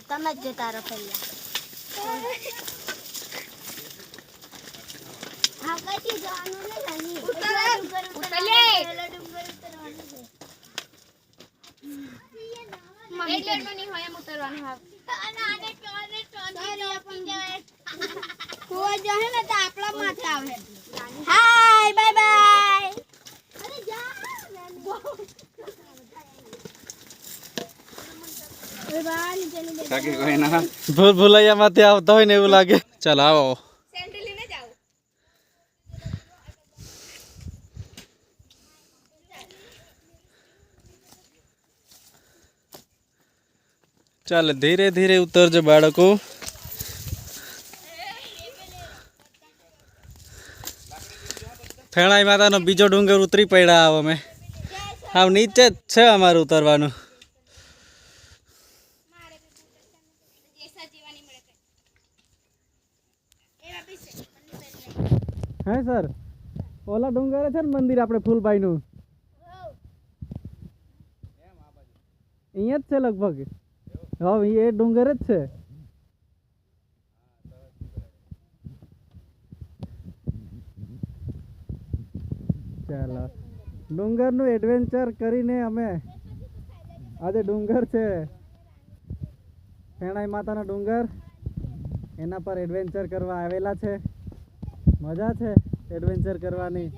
તમે જ જતા રહો પહેલા. હા કઈ જવાનું ને નાની ઉતરે ડુંગર ઉતરવાનું છે. એટલેનું નહીં હોય એમ ઉતરવાનું હા. અને આને ટોને આપી જાય. કોઈ જહે ને તો આપણા માથે આવે. Hi bye bye. અરે જા ભૂલ ભૂલૈયા માંથી આવતા હોય ને એવું લાગે. ચાલ આવો. સેન્ડલ લઈને જાવ. ચાલ ધીરે ધીરે ઉતરજો બાળકો. ફેણાઈ માતાનો બીજો ડુંગર ઉતરી પડ્યા આવો અમે. આવ નીચે જ છે અમારું ઉતરવાનું. હે સર ઓલા ડુંગરે છે ને મંદિર આપણે ફૂલભાઈ નું અહીંયા જ છે લગભગ. હા એ ડુંગર જ છે. ચાલો ડુંગરનું એડવેન્ચર કરીને અમે આજે ડુંગર છે ફેણાઈ માતાનો ડુંગર એના પર એડવેન્ચર કરવા આવેલા છે. મજા છે એડવેન્ચર કરવાની.